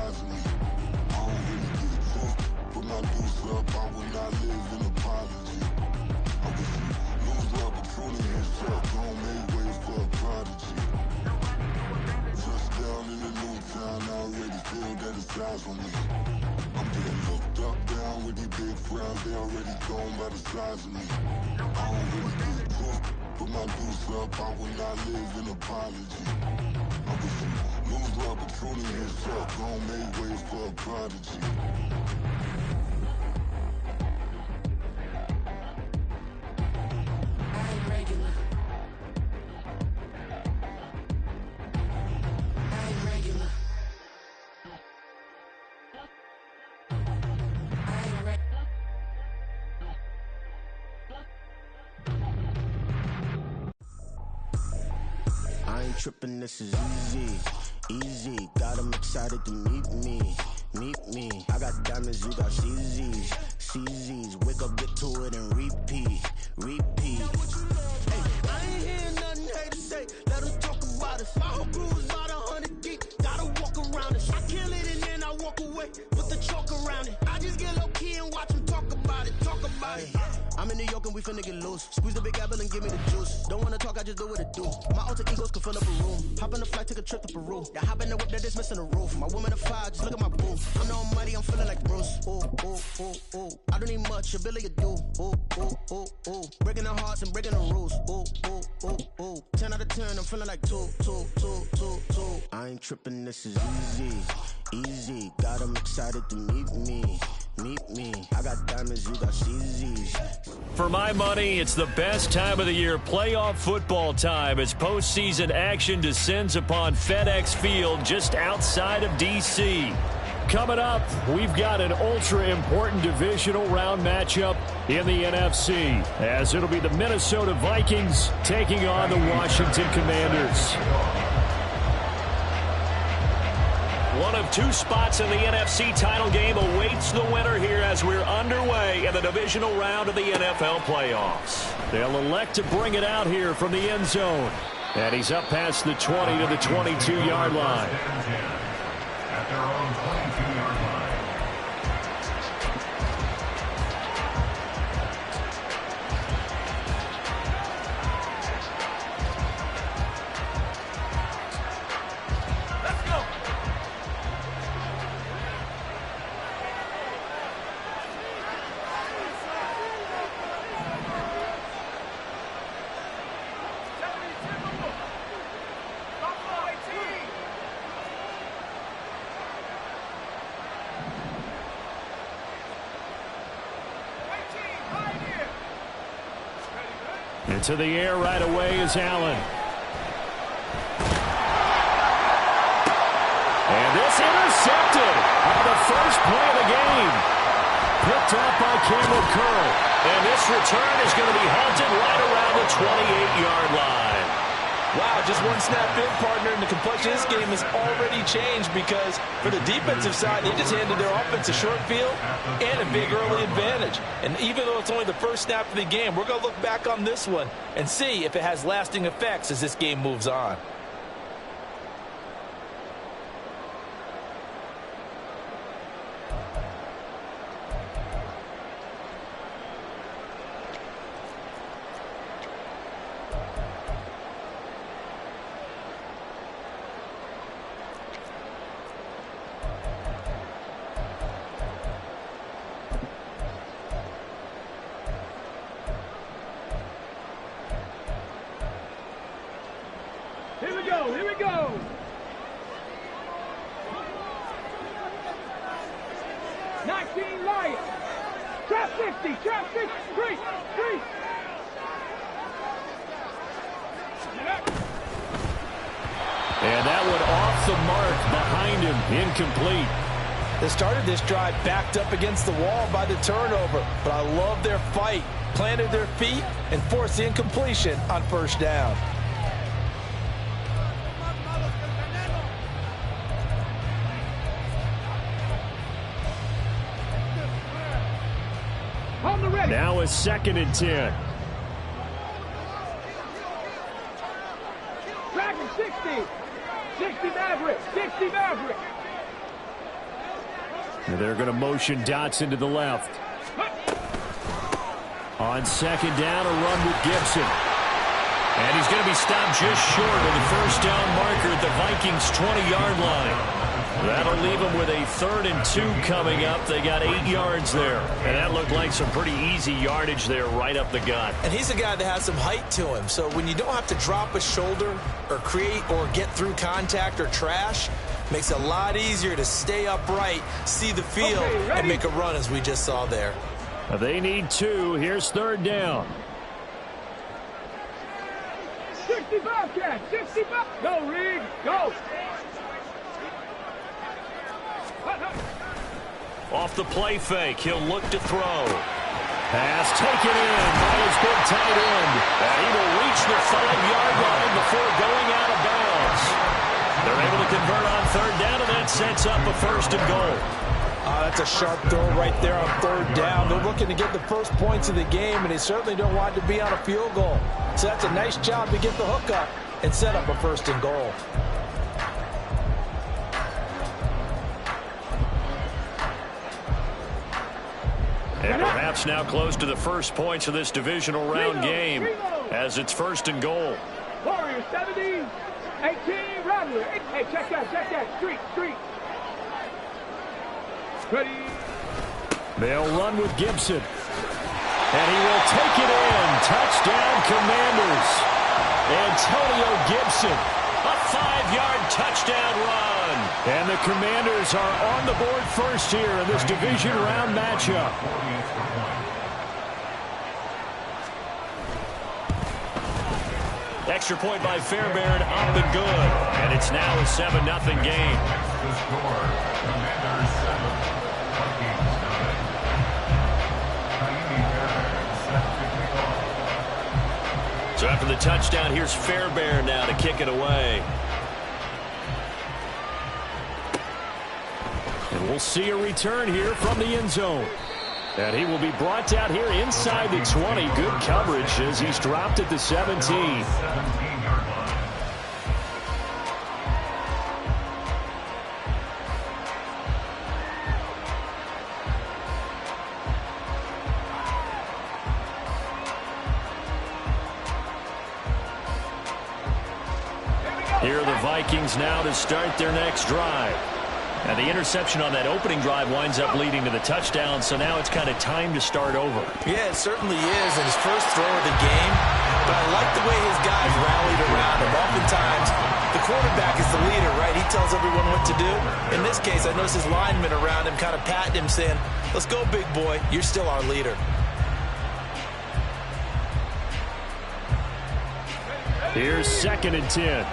size of me. I don't really get it took. Put my deuce up, I will not live in apology. I wish you lose the opportunity and shot. Don't make ways for a prodigy. Touchdown in a new town, I already feel that it's eyes on me. I'm getting looked up, down with these big frowns, they already gone by the size of me. I don't really get it took. Put my deuce up, I will not live in apology. I wish you lose the opportunity and shot. Don't make ways for a prodigy. I ain't tripping, this is easy, easy. Got 'em excited to meet me. I got diamonds, you got CZs. Wake up, get to it, and repeat. Hey, I ain't hearing nothing haters say. Let them talk about us. My whole crew is about 100 deep. Gotta walk around us. I kill it and then I walk away with the chalk around it. I just get low key and watch them talk about it. I'm in New York and we finna get loose. Squeeze the big apple and give me the juice. Don't wanna talk, I just do what it do. My alter egos can fill up a room. Hop on the flight, take a trip to Peru. Yeah, hop in the whip that is missing the roof. My woman a fire, just look at my boo. I'm the almighty, I'm feeling like Bruce. Ooh. I don't need much, ability to do. Ooh. Breaking the hearts and breaking the rules. Ooh. 10 out of 10, I'm feeling like two. I ain't tripping, this is easy. Got 'em excited to meet me. I got diamonds, you got CZs. For my money, it's the best time of the year, playoff football time, as postseason action descends upon FedEx Field just outside of D.C. Coming up, we've got an ultra-important divisional round matchup in the NFC, as it'll be the Minnesota Vikings taking on the Washington Commanders. One of two spots in the NFC title game awaits the winner here as we're underway in the divisional round of the NFL playoffs. They'll elect to bring it out here from the end zone. And he's up past the 20 to the 22-yard line. At their own 22-yard line. Into the air right away is Allen. And this intercepted on the first play of the game. Picked up by Cameron Curl. And this return is going to be halted right around the 28-yard line. Wow, just one snap in, partner, and the complexion of this game has already changed because for the defensive side, they just handed their offense a short field and a big early advantage. And even though it's only the first snap of the game, we're going to look back on this one and see if it has lasting effects as this game moves on. Here we go. Lions. Trap 50, trap 50, three. And that one off the mark behind him, incomplete. They started this drive backed up against the wall by the turnover, but I love their fight. Planted their feet and forced the incompletion on first down. Now it's 2nd and 10. Track 60 Maverick. And they're going to motion Dotson to the left. On second down, a run with Gibson. And he's going to be stopped just short of the first down marker at the Vikings' 20-yard line. That'll leave them with a 3rd and 2 coming up. They got 8 yards there. And that looked like some pretty easy yardage there right up the gut. And he's a guy that has some height to him. So when you don't have to drop a shoulder or create or get through contact or trash, makes it a lot easier to stay upright, see the field, and make a run as we just saw there. They need 2. Here's 3rd down. 65, Cat. 65. Go, Reed. Go. Off the play fake, he'll look to throw. Pass taken in by his big tight end. And he will reach the 5-yard line before going out of bounds. They're able to convert on 3rd down, and that sets up a 1st and goal. That's a sharp throw right there on 3rd down. They're looking to get the first points of the game, and they certainly don't want to be on a field goal. So that's a nice job to get the hook up and set up a 1st and goal. And perhaps now close to the first points of this divisional round game as it's 1st and goal. Warriors 70, 18, Rattler. Hey, check that. Street. Ready. They'll run with Gibson. And he will take it in. Touchdown, Commanders. Antonio Gibson. A 5-yard touchdown run. And the Commanders are on the board first here in this division round matchup. Extra point by Fairbairn, up and good. And it's now a 7-0 game. So after the touchdown, here's Fairbairn now to kick it away. And we'll see a return here from the end zone. And he will be brought down here inside the 20. Good coverage as he's dropped at the 17. Here are the Vikings now to start their next drive. And the interception on that opening drive winds up leading to the touchdown, so now it's kind of time to start over. Yeah, it certainly is, and his first throw of the game. But I like the way his guys rallied around him. Oftentimes, the quarterback is the leader, right? He tells everyone what to do. In this case, I noticed his linemen around him kind of patting him, saying, "Let's go, big boy. You're still our leader." Here's 2nd and 10.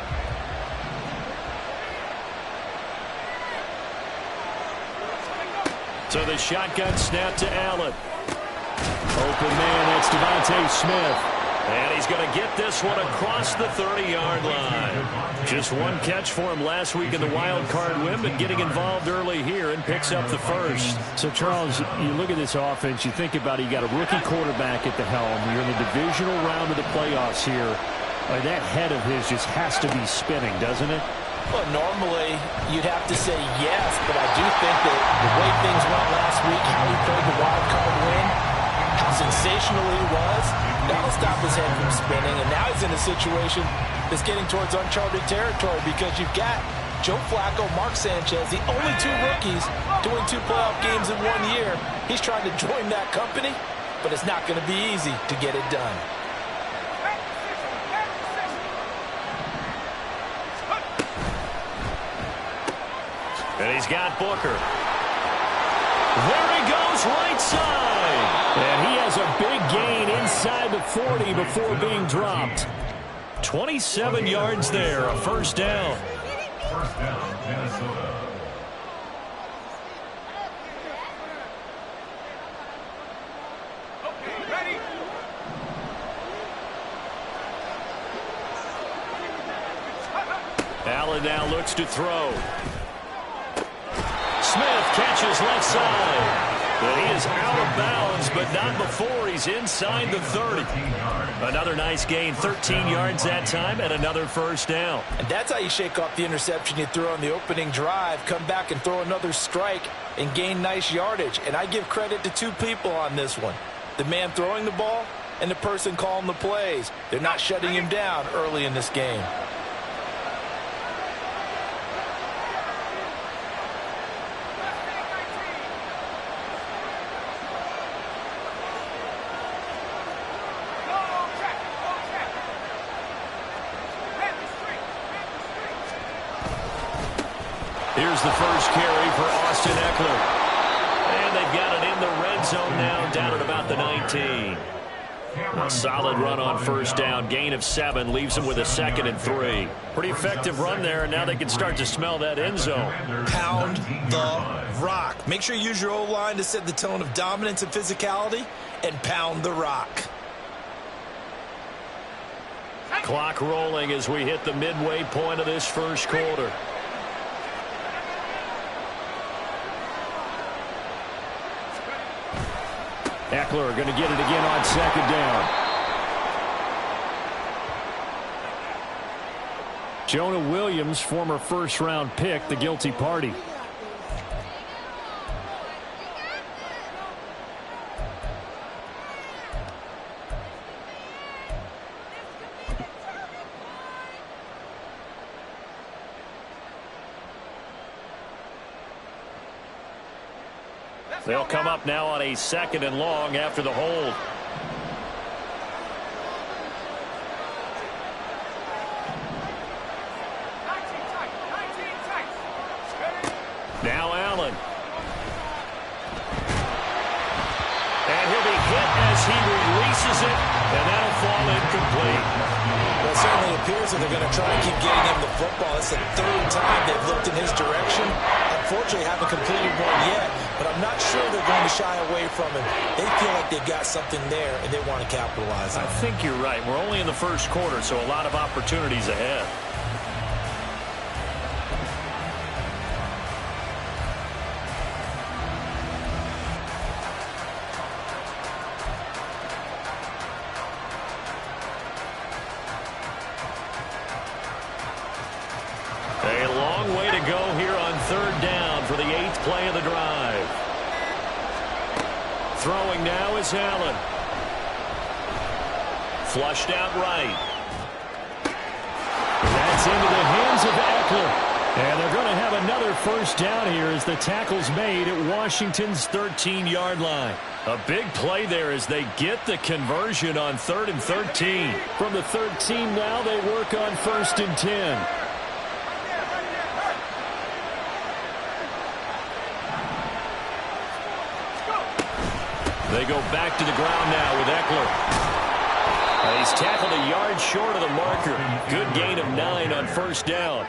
So the shotgun snap to Allen. Open man, that's Devontae Smith. And he's going to get this one across the 30-yard line. Just one catch for him last week in the wild card win, but getting involved early here and picks up the 1st. So, Charles, you look at this offense, you think about it, you got a rookie quarterback at the helm. You're in the divisional round of the playoffs here. That head of his just has to be spinning, doesn't it? Well, normally you'd have to say yes, but I do think that the way things went last week, how he played the wild card win, how sensational he was, that'll stop his head from spinning. And now he's in a situation that's getting towards uncharted territory because you've got Joe Flacco, Mark Sanchez, the only 2 rookies doing 2 playoff games in 1 year. He's trying to join that company, but it's not going to be easy to get it done. And he's got Booker. There he goes, right side. And he has a big gain inside the 40 before being dropped. 27 yards there, a 1st down. First down, Minnesota. Ready. Allen now looks to throw. Smith catches left side. But he is out of bounds, but not before he's inside the 30. Another nice gain, 13 yards that time, and another first down. And that's how you shake off the interception you threw on the opening drive, come back and throw another strike and gain nice yardage. And I give credit to two people on this one. The man throwing the ball and the person calling the plays. They're not shutting him down early in this game. Here's the first carry for Austin Eckler. And they've got it in the red zone now, down at about the 19. A solid run on first down. Gain of 7 leaves them with a 2nd and 3. Pretty effective run there, and now they can start to smell that end zone. Pound the rock. Make sure you use your O-line to set the tone of dominance and physicality, and pound the rock. Clock rolling as we hit the midway point of this first quarter. Eckler going to get it again on 2nd down. Jonah Williams, former first-round pick, the guilty party. They'll come up now on a 2nd and long after the hold. Now Allen. And he'll be hit as he releases it, and that'll fall incomplete. Well, it certainly appears that they're going to try and keep getting him the football. It's the 3rd time they've looked in his direction. Unfortunately, haven't completed one yet, but I'm not sure they're going to shy away from him. They feel like they've got something there, and they want to capitalize on it. I think you're right. We're only in the first quarter, so a lot of opportunities ahead. A long way to go here on 3rd down for the 8th play of the drive. Throwing now is Allen. Flushed out right. That's into the hands of Eckler. And they're going to have another first down here as the tackle's made at Washington's 13-yard line. A big play there as they get the conversion on 3rd and 13. From the 13 now they work on 1st and 10. They go back to the ground now with Eckler. He's tackled a yard short of the marker. Good gain of 9 on first down.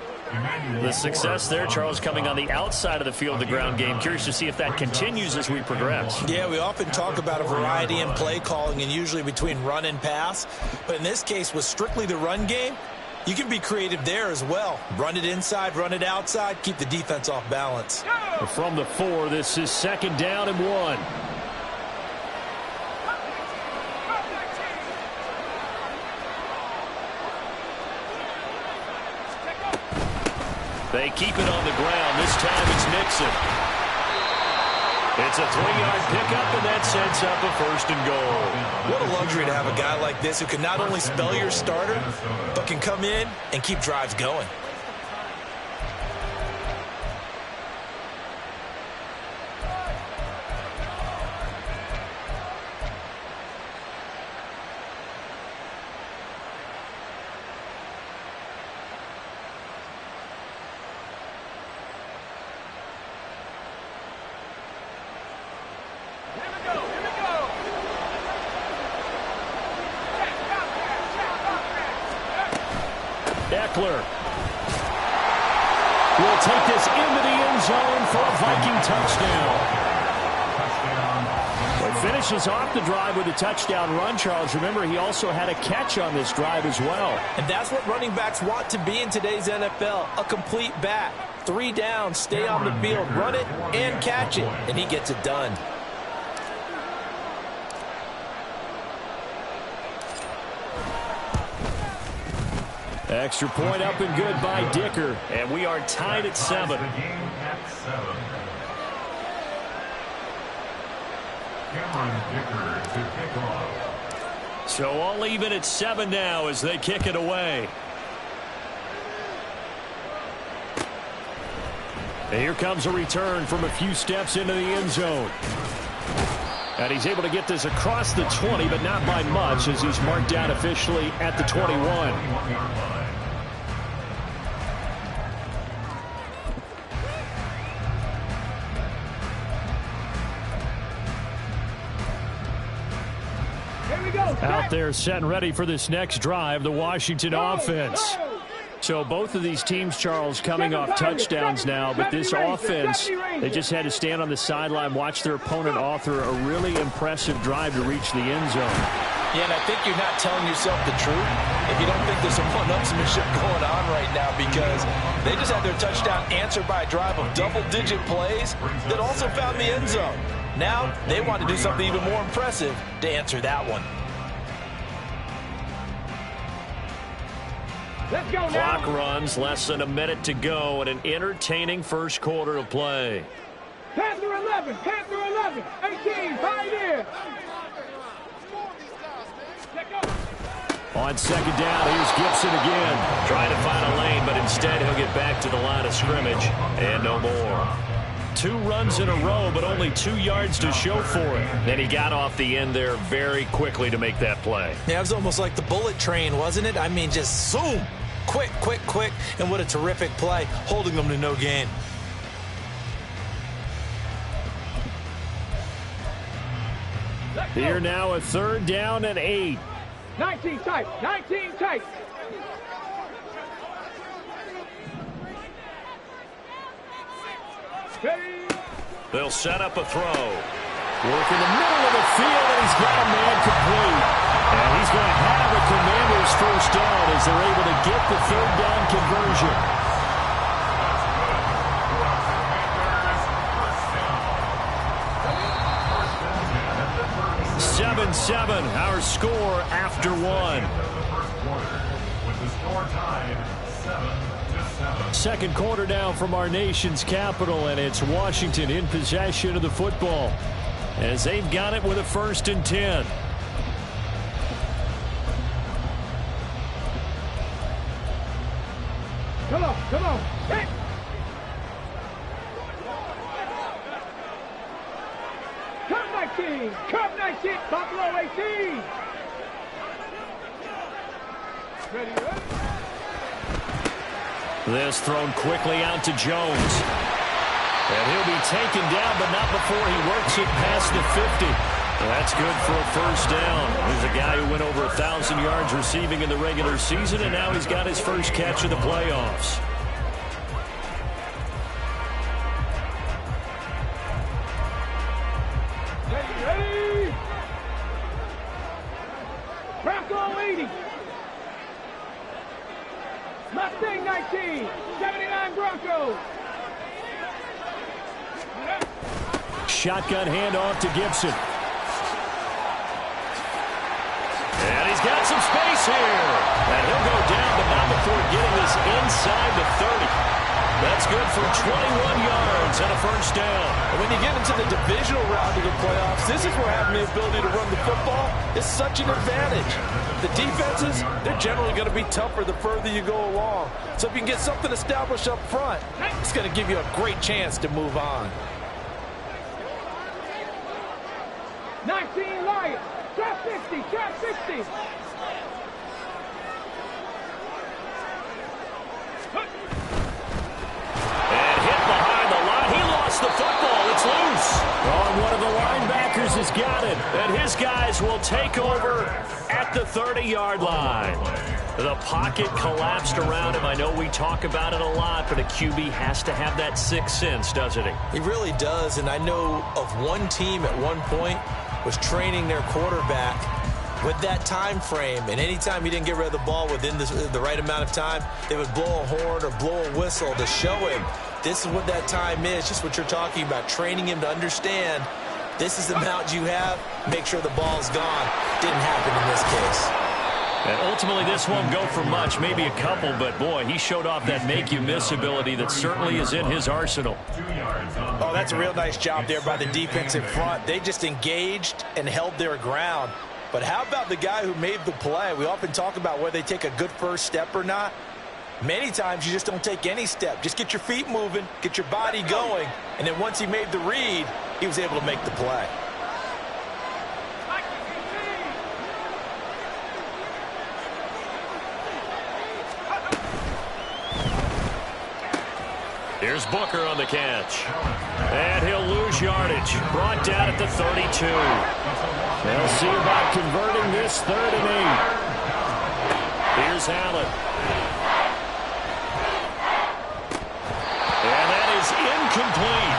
The success there, Charles, coming on the outside of the field, the ground game. Curious to see if that continues as we progress. Yeah, we often talk about a variety in play calling and usually between run and pass. But in this case, with strictly the run game, you can be creative there as well. Run it inside, run it outside, keep the defense off balance. From the 4, this is 2nd down and 1. They keep it on the ground. This time it's Nixon. It's a 3-yard pickup, and that sets up a 1st and goal. What a luxury to have a guy like this who can not only spell your starter, but can come in and keep drives going. Eckler will take this into the end zone for a Viking touchdown. Well, he finishes off the drive with a touchdown run, Charles. Remember, he also had a catch on this drive as well. And that's what running backs want to be in today's NFL, a complete back. 3 down, stay on the field, run it and catch it, and he gets it done. Extra point up and good by Dicker. And we are tied at 7. So all even at 7 now as they kick it away. And here comes a return from a few steps into the end zone. And he's able to get this across the 20, but not by much as he's marked down officially at the 21. Out there set and ready for this next drive, the Washington offense. So both of these teams, Charles, coming off touchdowns now, but this offense, they just had to stand on the sideline, watch their opponent author a really impressive drive to reach the end zone. Yeah, and I think you're not telling yourself the truth if you don't think there's some one-upsmanship going on right now, because they just had their touchdown answered by a drive of double-digit plays that also found the end zone. Now they want to do something even more impressive to answer that one. Let's go now. Clock runs, less than a minute to go, and an entertaining first quarter of play. Panther 11, 18, right here. On second down, here's Gibson again. Trying to find a lane, but instead he'll get back to the line of scrimmage, and no more. 2 runs in a row, but only 2 yards to show for it. And he got off the end there very quickly to make that play. Yeah, it was almost like the bullet train, wasn't it? I mean, just zoom. Quick, quick, quick. And what a terrific play, holding them to no gain. Here now a 3rd down and 8. 19 tight, 19 tight. They'll set up a throw. Work in the middle of the field, and he's got a man complete. And he's going to have a Commanders first down as they're able to get the 3rd down conversion. 7-7, our score after 1. Second quarter now from our nation's capital, and it's Washington in possession of the football as they've got it with a 1st and 10. Come on, come on. Hey. Cup 19, Buffalo 18. Ready. This thrown quickly out to Jones. And he'll be taken down, but not before he works it past the 50. That's good for a first down. There's a guy who went over 1,000 yards receiving in the regular season, and now he's got his first catch of the playoffs. Ready. Bronco 80. Mustang 19. 79 Broncos. Shotgun handoff to Gibson. And he's got some space here. And he'll go down, but not before getting this inside the 30. That's good for 21 yards and a first down. And when you get into the divisional round of the playoffs, this is where having the ability to run the football is such an advantage. The defenses, they're generally going to be tougher the further you go along. So if you can get something established up front, it's going to give you a great chance to move on. 19 Lions. Trap 50, trap 50. And hit behind the line. He lost the football. It's loose. Oh, one of the linebackers has got it. And his guys will take over at the 30-yard line. The pocket collapsed around him. I know we talk about it a lot, but a QB has to have that sixth sense, doesn't he? He really does, and I know of one team at one point was training their quarterback with that time frame, and anytime he didn't get rid of the ball within the right amount of time, they would blow a horn or blow a whistle to show him this is what that time is, just what you're talking about, training him to understand this is the amount you have, make sure the ball's gone. Didn't happen in this case. And ultimately, this won't go for much, maybe a couple, but boy, he showed off that make-you-miss ability that certainly is in his arsenal. Oh, that's a real nice job there by the defensive front. They just engaged and held their ground. But how about the guy who made the play? We often talk about whether they take a good first step or not. Many times you just don't take any step. Just get your feet moving, get your body going, and then once he made the read, he was able to make the play. Here's Booker on the catch. And he'll lose yardage. Brought down at the 32. They'll see about converting this 3rd and 8. Here's Allen. And that is incomplete.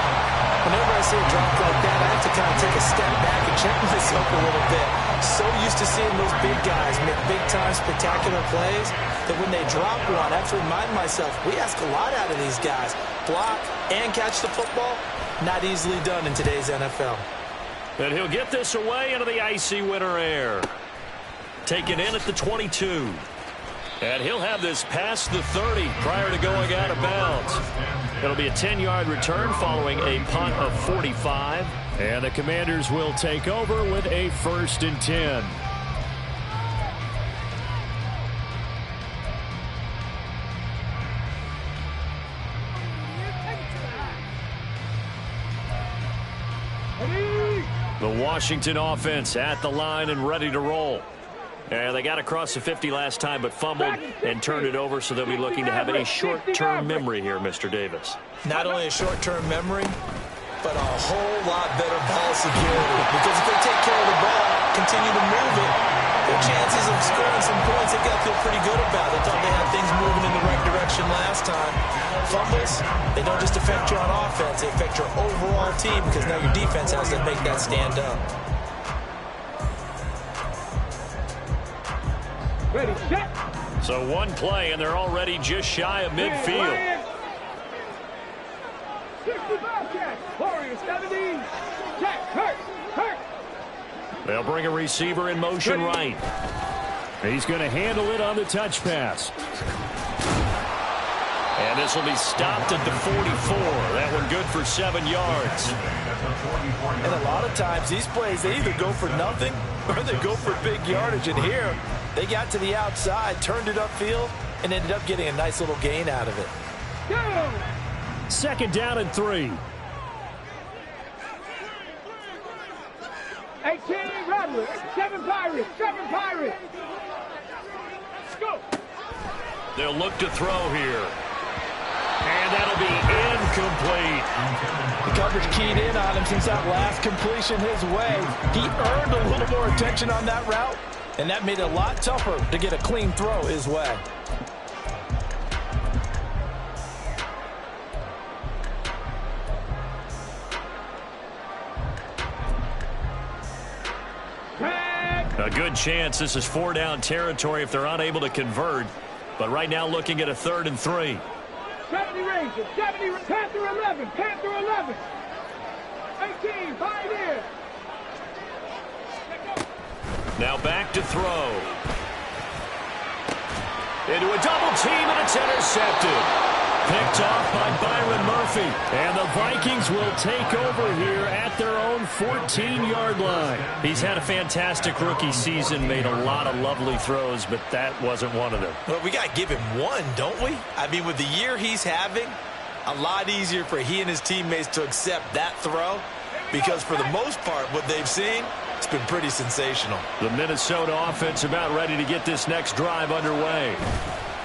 Whenever I see a drop like that, I have to kind of take a step back and check myself a little bit. So used to seeing those big guys make big-time spectacular plays that when they drop one, I have to remind myself, we ask a lot out of these guys. Block and catch the football, not easily done in today's NFL. And he'll get this away into the icy winter air. Taken in at the 22. And he'll have this past the 30 prior to going out of bounds. It'll be a 10-yard return following a punt of 45. And the Commanders will take over with a 1st and 10. The Washington offense at the line and ready to roll. And they got across the 50 last time but fumbled and turned it over, so they'll be looking to have a short-term memory here, Mr. Davis. Not only a short-term memory, but a whole lot better ball security. Because if they take care of the ball, continue to move it, their chances of scoring some points, they've got to feel pretty good about it. They thought they had things moving in the right direction last time. Fumbles, they don't just affect you on offense, they affect your overall team because now your defense has to make that stand up. Ready, set. So one play, and they're already just shy of midfield. 65 catch. Warriors 70. Check. Hurt. They'll bring a receiver in motion right. He's going to handle it on the touch pass. And this will be stopped at the 44. That one good for 7 yards. And a lot of times these plays, they either go for nothing or they go for big yardage. And here, they got to the outside, turned it upfield, and ended up getting a nice little gain out of it. Go. 2nd down and 3. 18 Rattler. 7 Pirates. Go. They'll look to throw here. And that'll be incomplete. The coverage keyed in on him since that last completion his way. He earned a little more attention on that route, and that made it a lot tougher to get a clean throw his way. A good chance this is 4-down territory if they're unable to convert. But right now looking at a 3rd and 3. 70 Rangers. 70 Panther 11. 18 Pioneers. Now back to throw. Into a double team, and it's intercepted. Picked off by Byron Murphy. And the Vikings will take over here at their own 14-yard line. He's had a fantastic rookie season, made a lot of lovely throws, but that wasn't one of them. Well, we got to give him one, don't we? I mean, with the year he's having, a lot easier for he and his teammates to accept that throw because for the most part, what they've seen, it's been pretty sensational. The Minnesota offense about ready to get this next drive underway.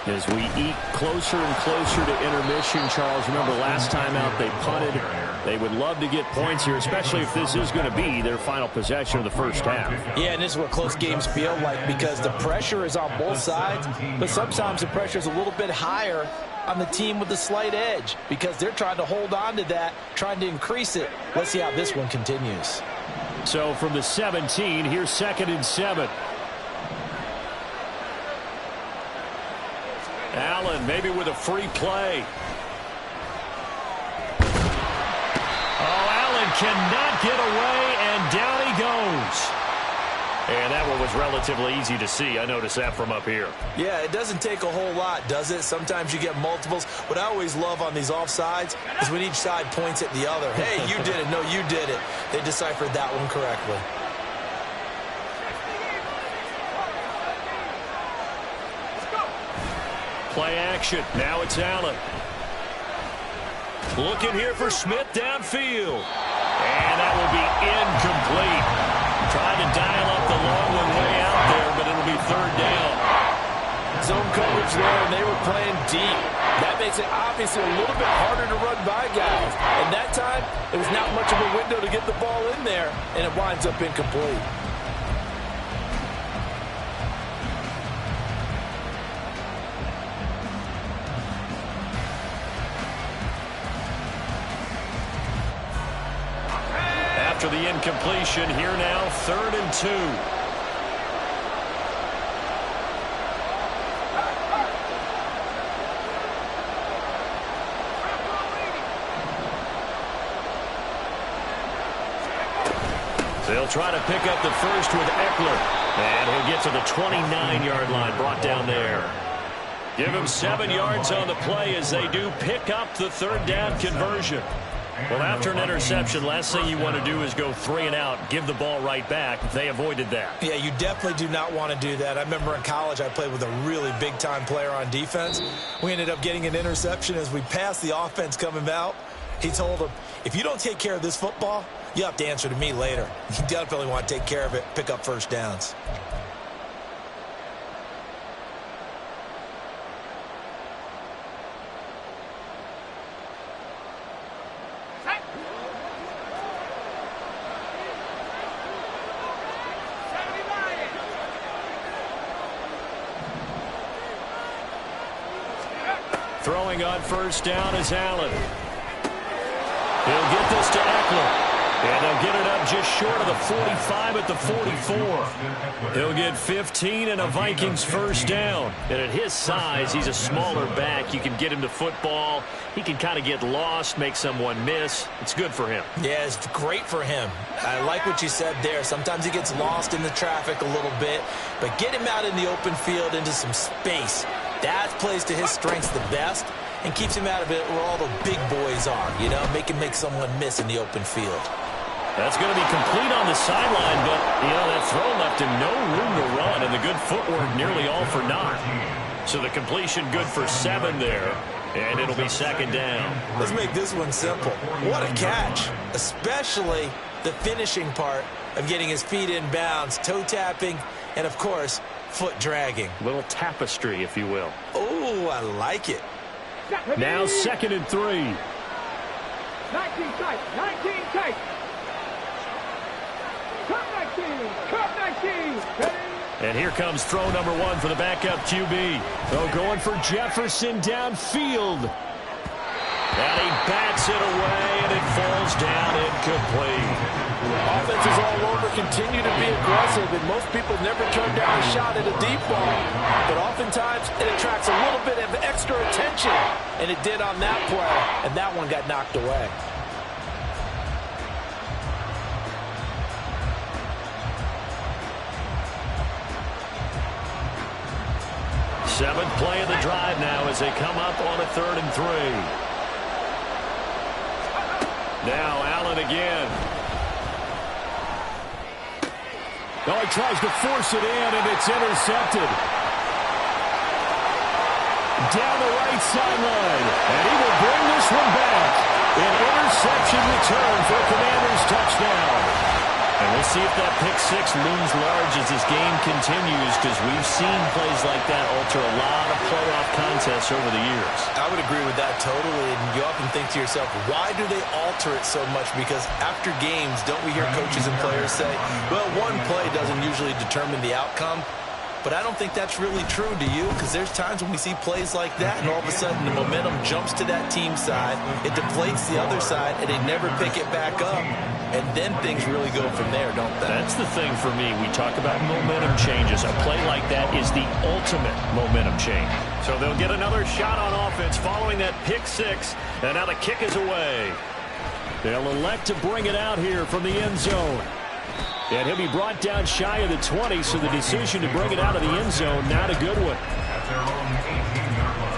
As we eke closer and closer to intermission, Charles, remember last time out they punted. They would love to get points here, especially if this is going to be their final possession of the first half. Yeah, and this is what close games feel like because the pressure is on both sides, but sometimes the pressure is a little bit higher on the team with the slight edge because they're trying to hold on to that, trying to increase it. Let's see how this one continues. So from the 17, here's 2nd and 7. Allen maybe with a free play. Oh, Allen cannot get away, and down he goes. And that one was relatively easy to see. I noticed that from up here. Yeah, it doesn't take a whole lot, does it? Sometimes you get multiples. What I always love on these offsides is when each side points at the other. Hey, you did it. No, you did it. They deciphered that one correctly. Play action. Now it's Allen. Looking here for Smith downfield. And that will be incomplete. Trying to dial up the long one way out there, but it'll be third down. Zone coverage there, and they were playing deep. That makes it obviously a little bit harder to run by guys. And that time, it was not much of a window to get the ball in there, and it winds up incomplete. After the incompletion, here now, 3rd and 2. They'll try to pick up the first with Eckler. And he'll get to the 29-yard line, brought down there. Give him 7 yards on the play as they do pick up the 3rd down conversion. Well, after an interception, last thing you want to do is go 3 and out, give the ball right back. They avoided that. Yeah, you definitely do not want to do that. I remember in college I played with a really big-time player on defense. We ended up getting an interception as we passed the offense coming out. He told him, if you don't take care of this football, you have to answer to me later. You definitely want to take care of it, pick up first downs. Throwing on first down is Allen. He'll get this to Eckler. And they'll get it up just short of the 45 at the 44. He'll get 15 and a Vikings first down. And at his size, he's a smaller back. You can get him to football. He can kind of get lost, make someone miss. It's good for him. Yeah, it's great for him. I like what you said there. Sometimes he gets lost in the traffic a little bit. But get him out in the open field into some space. That plays to his strengths the best and keeps him out of it where all the big boys are, you know, make someone miss in the open field. That's going to be complete on the sideline, but, you know, that throw left him no room to run, and the good footwork nearly all for naught. So the completion good for 7 there, and it'll be 2nd down. Let's make this one simple. What a catch, especially the finishing part of getting his feet in bounds, toe tapping, and, of course, foot dragging. Little tapestry, if you will. Oh, I like it. Now 2nd and 3. 19 tight, 19 tight. Cut 19. And here comes throw number 1 for the backup QB. They'll going for Jefferson downfield. And he bats it away, and it falls down incomplete. Offenses all over continue to be aggressive, and most people never turn down a shot at a deep ball. But oftentimes, it attracts a little bit of extra attention, and it did on that play, and that one got knocked away. Seventh play of the drive now as they come up on a 3rd and 3. Now Allen again. Oh, he tries to force it in, and it's intercepted. Down the right sideline, and he will bring this one back. An interception return for a Commanders touchdown. And we'll see if that pick 6 looms large as this game continues, because we've seen plays like that alter a lot of playoff contests over the years. I would agree with that totally, and you often think to yourself, why do they alter it so much? Because after games, don't we hear coaches and players say, well, one play doesn't usually determine the outcome? But I don't think that's really true, do you? Because there's times when we see plays like that, and all of a sudden the momentum jumps to that team side, it deflates the other side, and they never pick it back up. And then things really go from there, don't they? That's the thing for me. We talk about momentum changes. A play like that is the ultimate momentum change. So they'll get another shot on offense following that pick 6, and now the kick is away. They'll elect to bring it out here from the end zone. And he'll be brought down shy of the 20, so the decision to bring it out of the end zone, not a good one. At their own 18-yard line.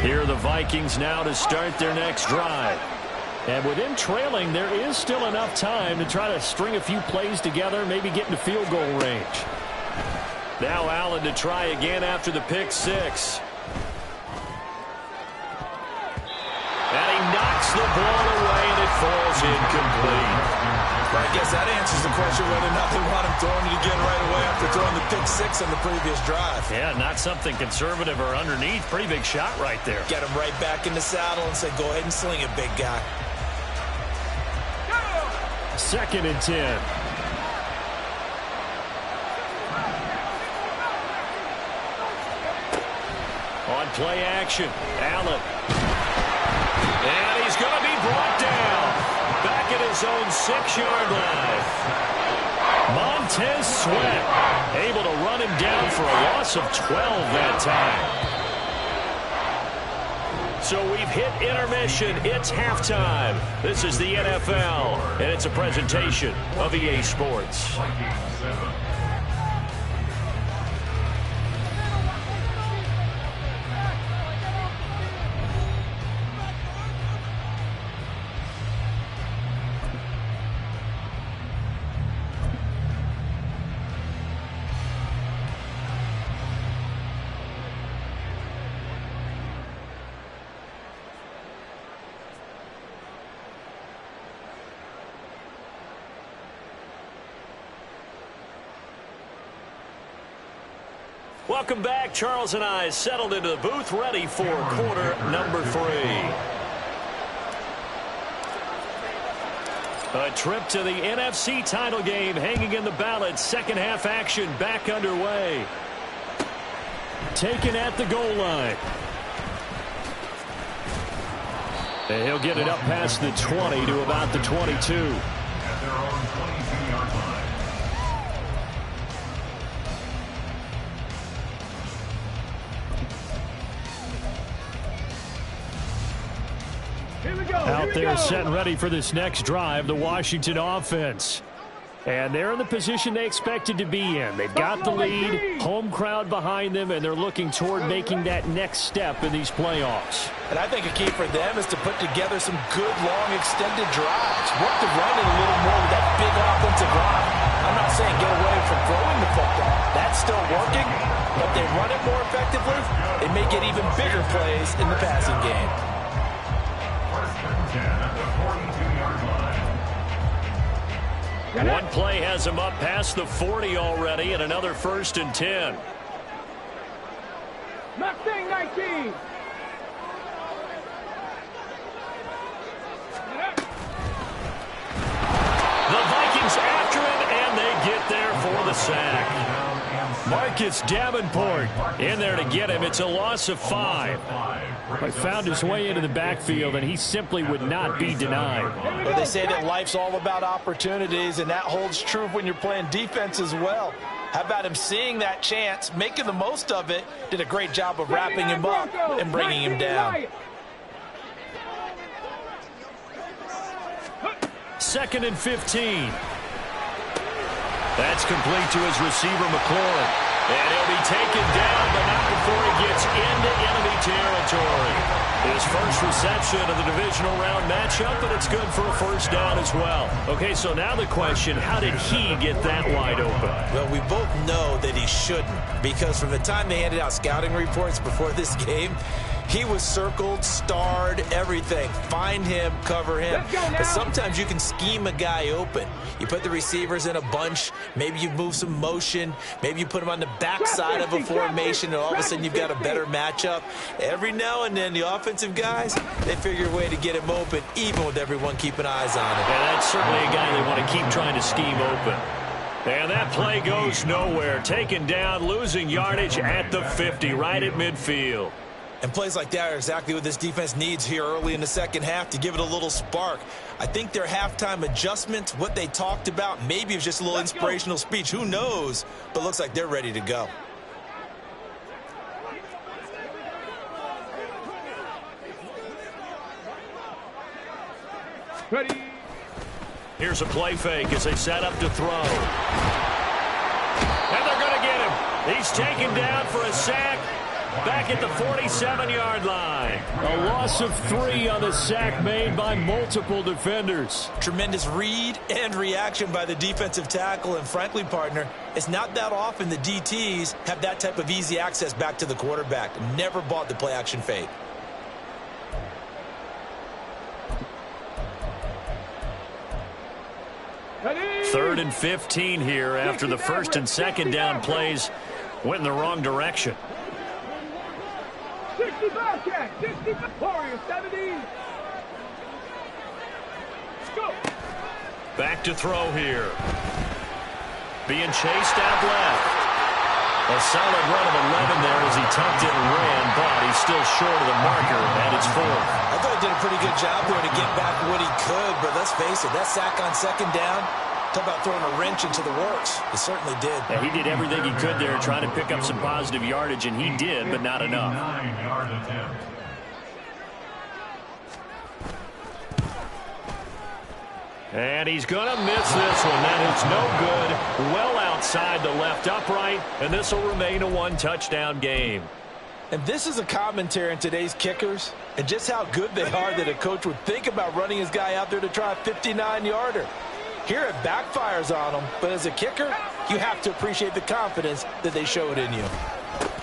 Here are the Vikings now to start their next drive. And with them trailing, there is still enough time to try to string a few plays together, maybe get into field goal range. Now Allen to try again after the pick six. And he knocks the ball away, and it falls incomplete. I guess that answers the question whether or not they want him throwing it again right away after throwing the pick six on the previous drive. Yeah, not something conservative or underneath. Pretty big shot right there. Get him right back in the saddle and say, go ahead and sling it, big guy. 2nd and 10. On play action, Allen. And he's going to be brought down. Back at his own 6-yard line. Montez Sweat able to run him down for a loss of 12 that time. So we've hit intermission. It's halftime. This is the NFL, and it's a presentation of EA Sports. Welcome back. Charles and I settled into the booth, ready for quarter number 3. A trip to the NFC title game hanging in the balance. Second half action back underway. Taken at the goal line. And he'll get it up past the 20 to about the 22. At their own 22-yard line. Out there set and ready for this next drive, the Washington offense. And they're in the position they expected to be in. They've got the lead, home crowd behind them, and they're looking toward making that next step in these playoffs. And I think a key for them is to put together some good, long, extended drives. Work the run in a little more with that big offensive line. I'm not saying get away from throwing the football. That's still working, but they run it more effectively. They may get even bigger plays in the passing game. One play has him up past the 40 already, and another 1st and 10. Mustang 19. The Vikings after him, and they get there for the sack. Marcus Davenport in there to get him. It's a loss of 5. He found his way into the backfield, and he simply would not be denied. Well, they say that life's all about opportunities, and that holds true when you're playing defense as well. How about him seeing that chance, making the most of it, did a great job of wrapping him up and bringing him down. 2nd and 15. That's complete to his receiver, McLaurin. And he'll be taken down, but not before he gets into enemy territory. His first reception of the divisional round matchup, and it's good for a 1st down as well. Okay, so now the question, how did he get that wide open? Well, we both know that he shouldn't, because from the time they handed out scouting reports before this game, he was circled, starred, everything. Find him, cover him. But sometimes you can scheme a guy open. You put the receivers in a bunch. Maybe you move some motion. Maybe you put them on the backside of a formation, and all of a sudden you've got a better matchup. Every now and then, the offensive guys, they figure a way to get him open, even with everyone keeping eyes on him. Yeah, that's certainly a guy they want to keep trying to scheme open. And that play goes nowhere. Taken down, losing yardage at the 50, right at midfield. And plays like that are exactly what this defense needs here early in the second half to give it a little spark. I think their halftime adjustment, what they talked about, maybe it was just a little inspirational speech. Who knows? But looks like they're ready to go. Ready. Here's a play fake as they set up to throw. And they're going to get him. He's taken down for a sack. Back at the 47-yard line. A loss of 3 on the sack made by multiple defenders. Tremendous read and reaction by the defensive tackle. And frankly, partner, it's not that often the DTs have that type of easy access back to the quarterback. Never bought the play action fake. Ready. 3rd and 15 here after the first and second down plays went in the wrong direction. 65 catch, 65. Warriors 70. Let's go. Back to throw here. Being chased out left. A solid run of 11 there as he tucked it and ran, but he's still short of the marker, and it's 4th. I thought he did a pretty good job there to get back what he could, but let's face it, that sack on second down, talk about throwing a wrench into the works. He certainly did. Yeah, he did everything he could there trying to pick up some positive yardage, and he did, but not enough. 9-yard attempt. And he's going to miss this one. That is no good. Well outside the left upright, and this will remain a 1-touchdown game. And this is a commentary on today's kickers and just how good they are that a coach would think about running his guy out there to try a 59-yarder. Here it backfires on him, but as a kicker, you have to appreciate the confidence that they showed in you.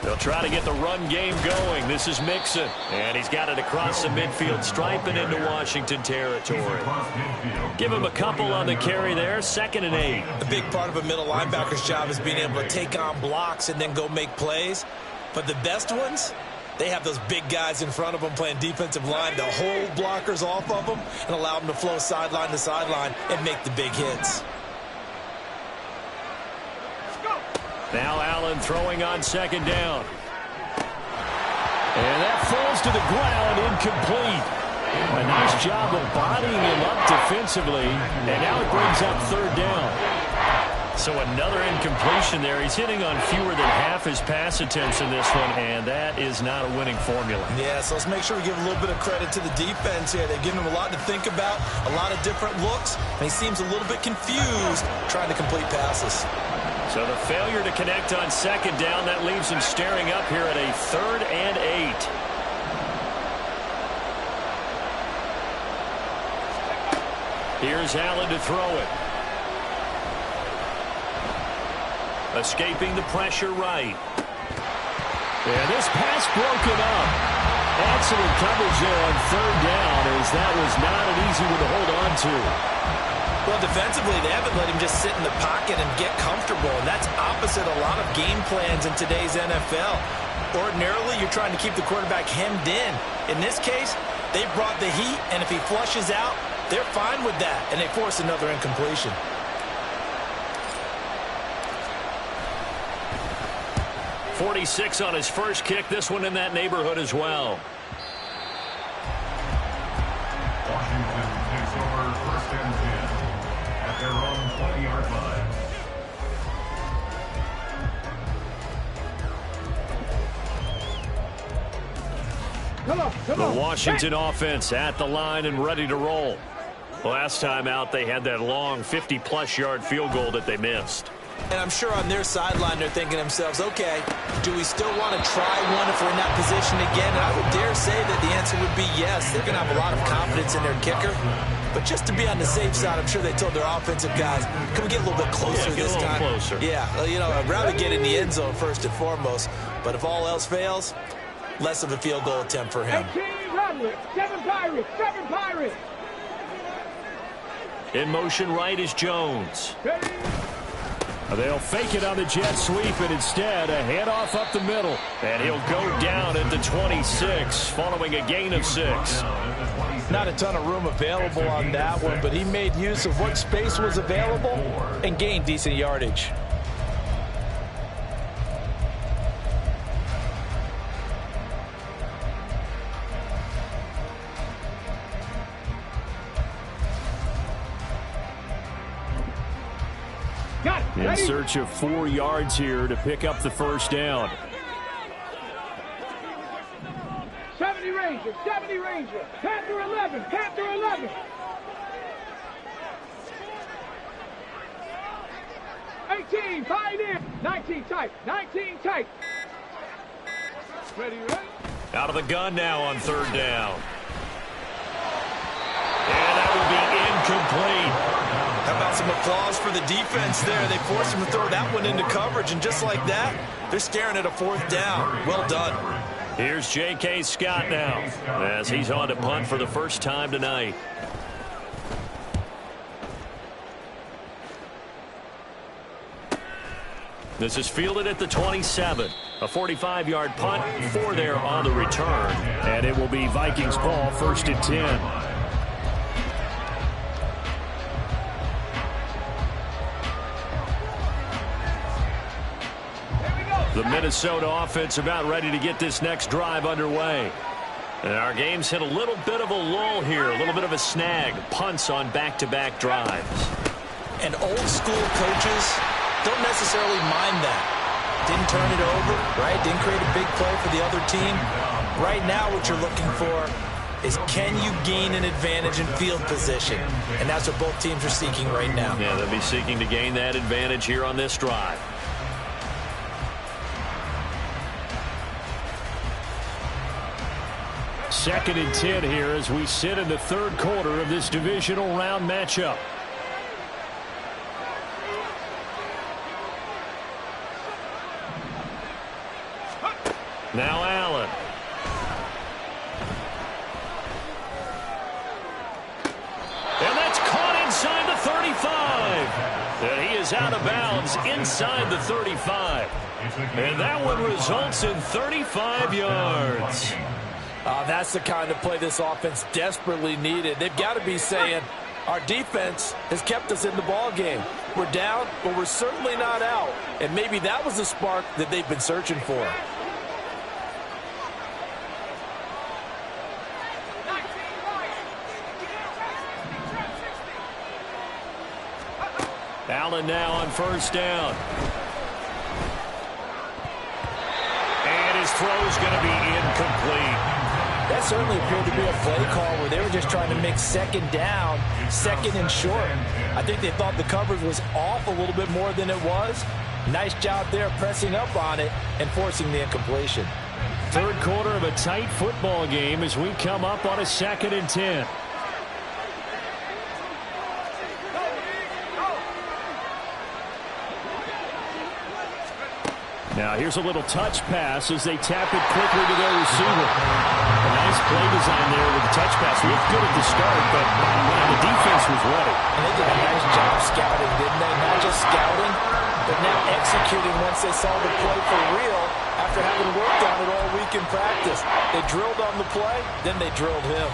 They'll try to get the run game going. This is Mixon, and he's got it across the midfield stripe and into Washington territory. Give him a couple on the carry there, 2nd and 8. A big part of a middle linebacker's job is being able to take on blocks and then go make plays. But the best ones, they have those big guys in front of them playing defensive line to hold blockers off of them and allow them to flow sideline to sideline and make the big hits. Now Allen throwing on 2nd down. And that falls to the ground, incomplete. A nice job of bodying him up defensively, and now it brings up 3rd down. So another incompletion there. He's hitting on fewer than half his pass attempts in this one, and that is not a winning formula. Yeah, so let's make sure we give a little bit of credit to the defense here. They've given him a lot to think about, a lot of different looks, and he seems a little bit confused trying to complete passes. So the failure to connect on 2nd down, that leaves him staring up here at a 3rd and 8. Here's Allen to throw it. Escaping the pressure right. And this pass broken up. Excellent coverage there on 3rd down, as that was not an easy one to hold on to. Well, defensively, they haven't let him just sit in the pocket and get comfortable, and that's opposite a lot of game plans in today's NFL. Ordinarily, you're trying to keep the quarterback hemmed in. In this case, they brought the heat, and if he flushes out, they're fine with that, and they force another incompletion. .46 on his first kick, this one in that neighborhood as well. Washington takes over 1st and 10 at their own 20-yard line. Come on. The Washington offense at the line and ready to roll. Last time out, they had that long 50-plus yard field goal that they missed. And I'm sure on their sideline they're thinking to themselves, okay, do we still want to try one if we're in that position again? And I would dare say that the answer would be yes. They're going to have a lot of confidence in their kicker. But just to be on the safe side, I'm sure they told their offensive guys, can we get a little bit closer this time? Closer. Yeah, well, you know, I'd rather get in the end zone first and foremost. But if all else fails, less of a field goal attempt for him. 18 Rebels, 7 Pirates, 7 Pirates. In motion right is Jones. Ready. They'll fake it on the jet sweep, and instead a handoff up the middle. And he'll go down at the 26 following a gain of 6. Not a ton of room available on that one, but he made use of what space was available and gained decent yardage. In search of 4 yards here to pick up the first down. 70 Ranger, 70 Ranger. Panther 11, Panther 11. 18, pioneer. 19 tight, 19 tight. Ready, ready. Out of the gun now on third down. And that will be incomplete. How about some applause for the defense there? They forced him to throw that one into coverage, and just like that, they're staring at a fourth down. Well done. Here's J.K. Scott now as he's on to punt for the first time tonight. This is fielded at the 27. A 45-yard punt, 4 there on the return. And it will be Vikings ball, first and 10. The Minnesota offense about ready to get this next drive underway. And our game's hit a little bit of a lull here, a little bit of a snag. Punts on back-to-back drives. And old school coaches don't necessarily mind that. Didn't turn it over, right? Didn't create a big play for the other team. Right now what you're looking for is, can you gain an advantage in field position? And that's what both teams are seeking right now. Yeah, they'll be seeking to gain that advantage here on this drive. Second and 10 here as we sit in the third quarter of this divisional round matchup. Now Allen. And that's caught inside the 35. And he is out of bounds inside the 35. And that one results in 35 yards. That's the kind of play this offense desperately needed. They've got to be saying, our defense has kept us in the ball game. We're down, but we're certainly not out. And maybe that was the spark that they've been searching for. Allen now on first down. And his throw is going to be incomplete. That certainly appeared to be a play call where they were just trying to make second down, second and short. I think they thought the coverage was off a little bit more than it was. Nice job there pressing up on it and forcing the incompletion. Third quarter of a tight football game as we come up on a second and 10. Now here's a little touch pass as they tap it quickly to their receiver. A nice play design there with the touch pass. Looked good at the start, but the defense was ready. And they did a nice job scouting, didn't they? Not just scouting, but now executing once they saw the play for real after having worked on it all week in practice. They drilled on the play, then they drilled him.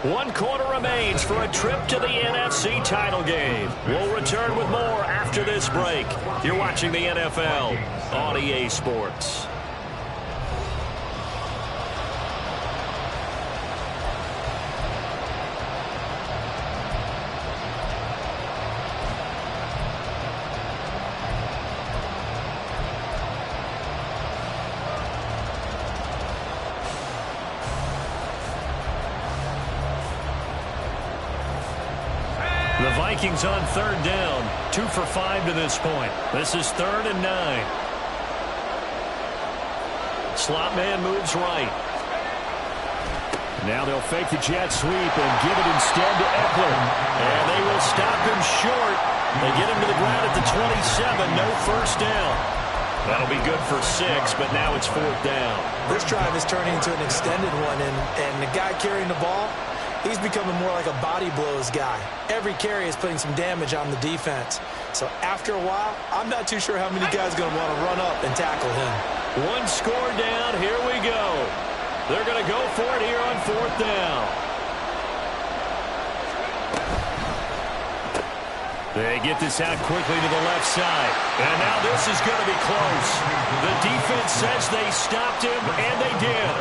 One quarter remains for a trip to the NFC title game. We'll return with more after this break. You're watching the NFL on EA Sports. The Vikings on third down, 2 for 5 to this point. This is 3rd and 9. Slot man moves right. Now they'll fake the jet sweep and give it instead to Eckler. And they will stop him short. They get him to the ground at the 27, no first down. That'll be good for 6, but now it's 4th down. This drive is turning into an extended one, and the guy carrying the ball, he's becoming more like a body blows guy. Every carry is putting some damage on the defense. So after a while, I'm not too sure how many guys are going to want to run up and tackle him. One score down. Here we go. They're going to go for it here on 4th down. They get this out quickly to the left side. And now this is going to be close. The defense says they stopped him, and they did.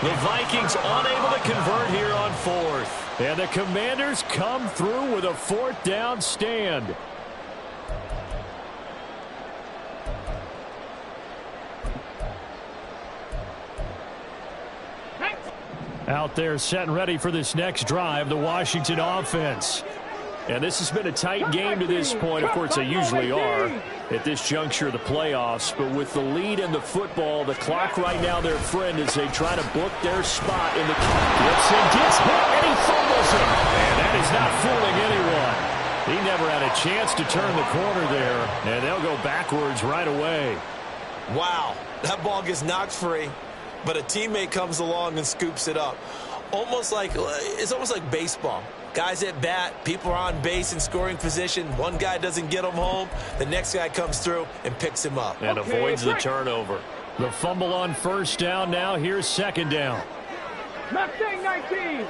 The Vikings unable to convert here on 4th. And the Commanders come through with a 4th down stand. Out there set and ready for this next drive, the Washington offense. And this has been a tight game to this point. Of course, they usually are at this juncture of the playoffs. But with the lead in the football, the clock right now their friend as they try to book their spot in the Gibson gets hit and he fumbles it. And that is not fooling anyone. He never had a chance to turn the corner there. And they'll go backwards right away. Wow, that ball gets knocked free, but a teammate comes along and scoops it up. It's almost like baseball. Guys at bat, people are on base in scoring position. One guy doesn't get him home. The next guy comes through and picks him up. And avoids the turnover. The fumble on 1st down now. Here's 2nd down. Mustang 19.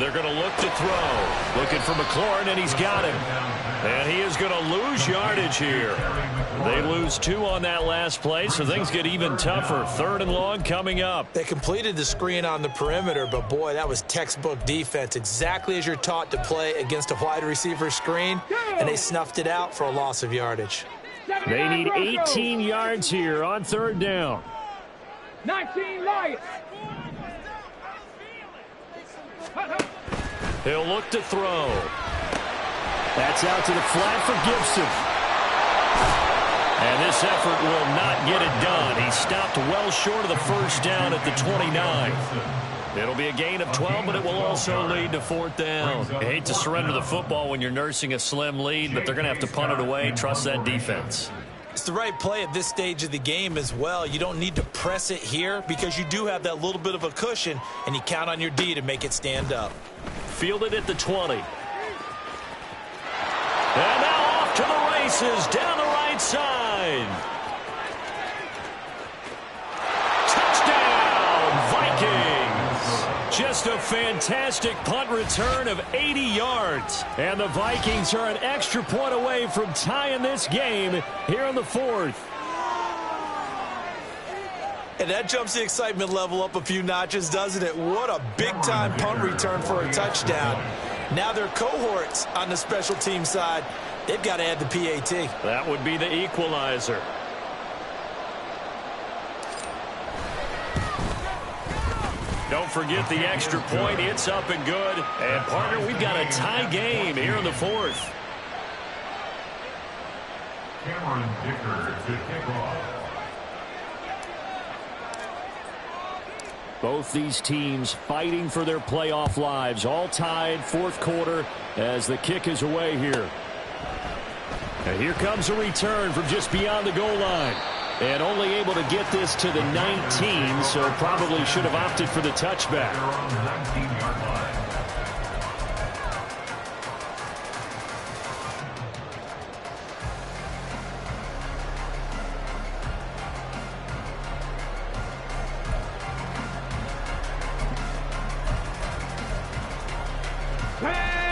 They're going to look to throw. Looking for McLaurin, and he's got him. And he is going to lose yardage here. They lose 2 on that last play, so things get even tougher. 3rd and long coming up. They completed the screen on the perimeter, but boy, that was textbook defense. Exactly as you're taught to play against a wide receiver screen, and they snuffed it out for a loss of yardage. They need 18 yards here on 3rd down. 19 Lions. He'll look to throw. That's out to the flat for Gibson. And this effort will not get it done. He stopped well short of the 1st down at the 29. It'll be a gain of 12, but it will also lead to 4th down. You hate to surrender the football when you're nursing a slim lead, but they're going to have to punt it away. Trust that defense. It's the right play at this stage of the game as well. You don't need to press it here because you do have that little bit of a cushion, and you count on your D to make it stand up. Fielded at the 20. And now off to the races down the right side. Touchdown, Vikings. Just a fantastic punt return of 80 yards. And the Vikings are an extra point away from tying this game here in the 4th. And that jumps the excitement level up a few notches, doesn't it? What a big-time punt return for a touchdown. Now their cohorts on the special team side, they've got to add the PAT. That would be the equalizer. Don't forget the extra point. It's up and good. And, partner, we've got a tie game here in the 4th. Cameron Dicker to kick off. Both these teams fighting for their playoff lives. All tied, 4th quarter as the kick is away here. And here comes a return from just beyond the goal line. And only able to get this to the 19, so probably should have opted for the touchback. They're on the 19-yard line.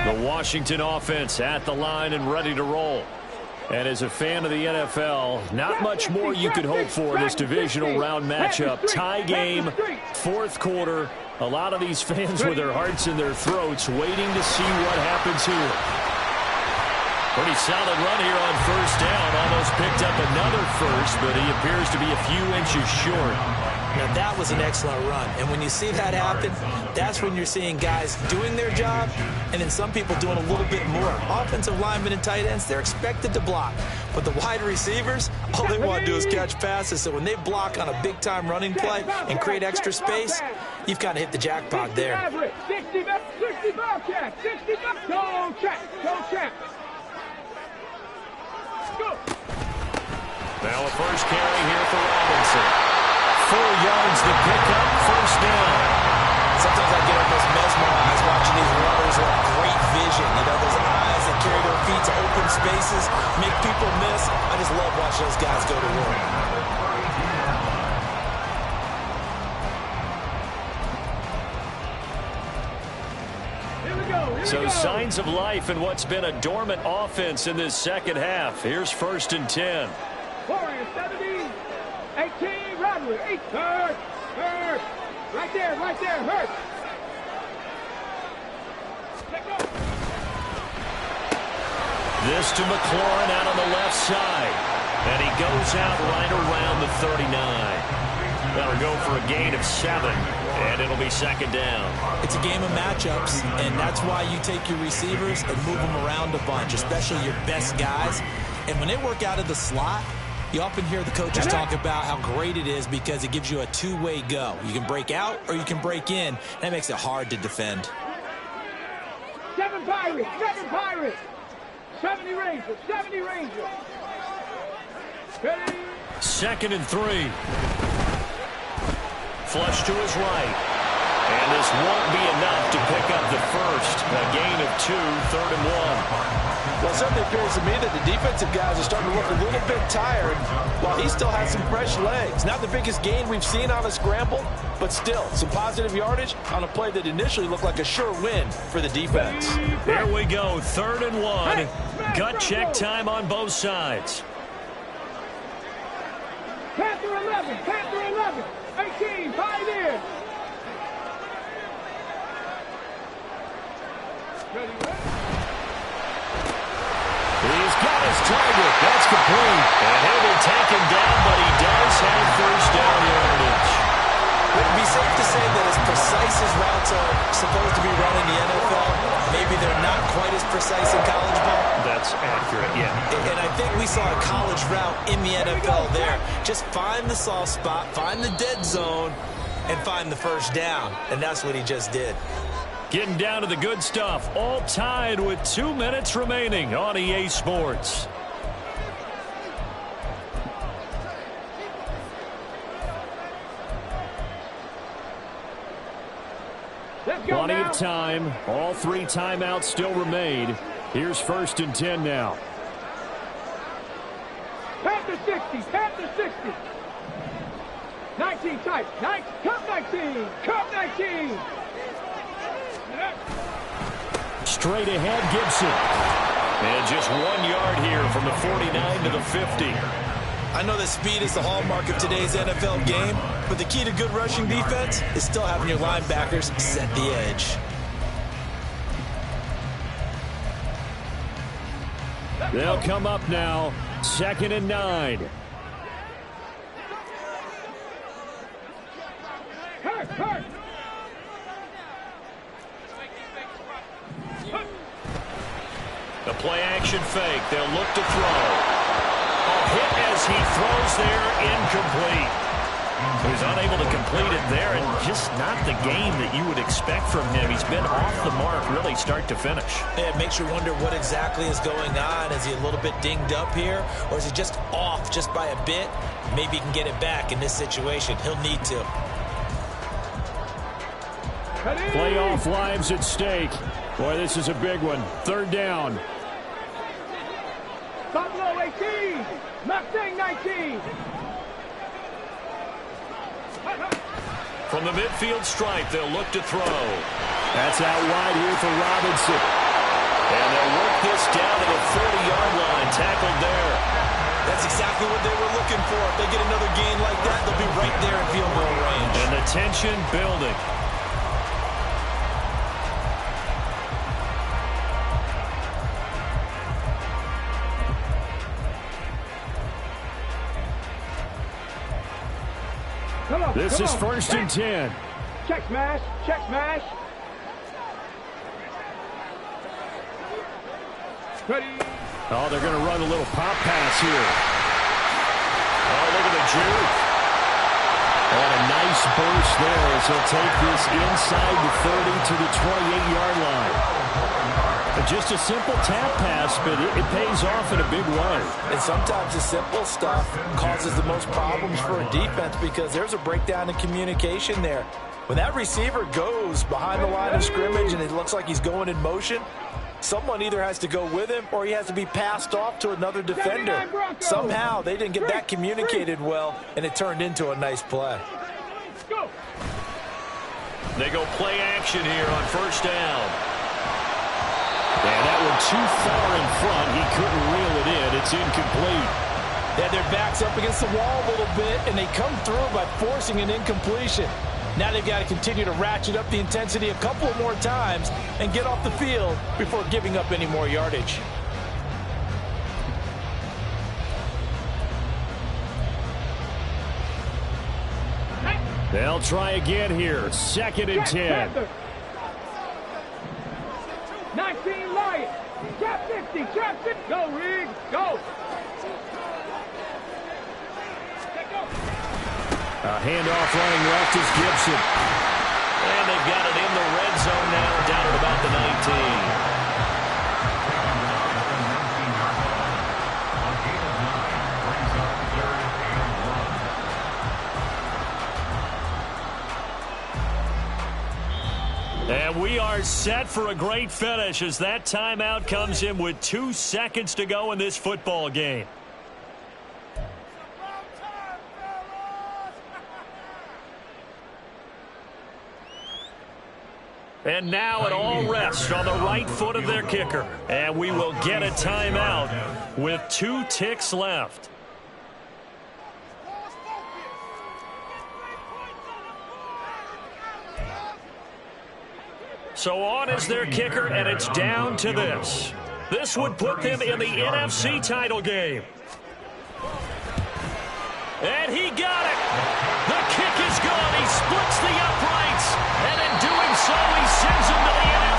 The Washington offense at the line and ready to roll. And as a fan of the NFL, not much more you could hope for in this divisional round matchup. Tie game, 4th quarter. A lot of these fans with their hearts in their throats waiting to see what happens here. Pretty solid run here on 1st down. Almost picked up another first, but he appears to be a few inches short. Now, that was an excellent run. And when you see that happen, that's when you're seeing guys doing their job and then some people doing a little bit more. Offensive linemen and tight ends, they're expected to block. But the wide receivers, all they want to do is catch passes. So when they block on a big-time running play and create extra space, you've kind of hit the jackpot there. 60 Bobcats, 60 Go check, go check. Go. Now a first carry here for Robinson. 4 yards the pickup, 1st down. Sometimes I get almost mesmerized watching these runners who have great vision. You know, those eyes that carry their feet to open spaces, make people miss. I just love watching those guys go to work. So signs of life in what's been a dormant offense in this second half. Here's 1st and 10. Warriors 70, 18, Robert, 8, hurt. Right there, hurt. This to McLaurin out on the left side. And he goes out right around the 39. That'll go for a gain of 7. And it'll be 2nd down. It's a game of matchups, and that's why you take your receivers and move them around a bunch, especially your best guys. And when they work out of the slot, you often hear the coaches talk about how great it is because it gives you a two-way go. You can break out or you can break in. That makes it hard to defend. 7 Pirates. 70 Rangers. Ready? 2nd and 3. Flush to his right. And this won't be enough to pick up the first. A gain of 2, 3rd and 1. Well, it certainly appears to me that the defensive guys are starting to look a little bit tired while he still has some fresh legs. Not the biggest gain we've seen on a scramble, but still some positive yardage on a play that initially looked like a sure win for the defense. There we go, 3rd and 1. Gut check time on both sides. Panther 11. 18, 5 in. He's got his target. That's complete. And he'll be taken down, but he does have 1st down yardage. Would it be safe to say that as precise as routes are supposed to be run in the NFL, maybe they're not quite as precise in college ball? That's accurate, yeah. And I think we saw a college route in the NFL there. Just find the soft spot, find the dead zone, and find the 1st down. And that's what he just did. Getting down to the good stuff. All tied with 2 minutes remaining on EA Sports. Plenty of time. All 3 timeouts still remain. Here's 1st and 10 now. Panther 60. 19 tight. Cup 19. Straight ahead, Gibson. And just 1 yard here from the 49 to the 50. I know that speed is the hallmark of today's NFL game, but the key to good rushing defense is still having your linebackers set the edge. They'll come up now, 2nd and 9. Hurt. The play action fake. They'll look to throw. A hit as he throws there, incomplete. He was unable to complete it there, and just not the game that you would expect from him. He's been off the mark really start to finish. Yeah, it makes you wonder what exactly is going on. Is he a little bit dinged up here, or is he just off just by a bit? Maybe he can get it back in this situation. He'll need to. Playoff lives at stake. Boy, this is a big one. 3rd down. Buffalo 18. Mustang 19. From the midfield stripe, they'll look to throw. That's out wide here for Robinson. And they'll work this down to the 40-yard line. Tackled there. That's exactly what they were looking for. If they get another gain like that, they'll be right there in field goal range. And the tension building. This is 1st and 10. Check smash. Ready. Oh, they're going to run a little pop pass here. Oh, look at the juke. And a nice burst there as he'll take this inside the 30 to the 28-yard line. Just a simple tap pass, but it pays off in a big way. And sometimes the simple stuff causes the most problems for a defense because there's a breakdown in communication there. When that receiver goes behind the line of scrimmage and it looks like he's going in motion, someone either has to go with him or he has to be passed off to another defender. Somehow they didn't get that communicated well, and it turned into a nice play. They go play action here on 1st down. too far in front. He couldn't reel it in. It's incomplete. They had their backs up against the wall a little bit, and they come through by forcing an incompletion. Now they've got to continue to ratchet up the intensity a couple more times and get off the field before giving up any more yardage. They'll try again here. 2nd and 10. 19 Lions. Trap 50. Trap 50. Go, Riggs. Go. A handoff running left is Gibson. And they've got it in the red zone now, down at about the 19. And we are set for a great finish as that timeout comes in with 2 seconds to go in this football game. And now it all rests on the right foot of their kicker. And we will get a timeout with 2 ticks left. So on is their kicker, and it's down to this. This would put them in the NFC title game. And he got it. The kick is good. He splits the uprights. And in doing so, he sends them to the NFC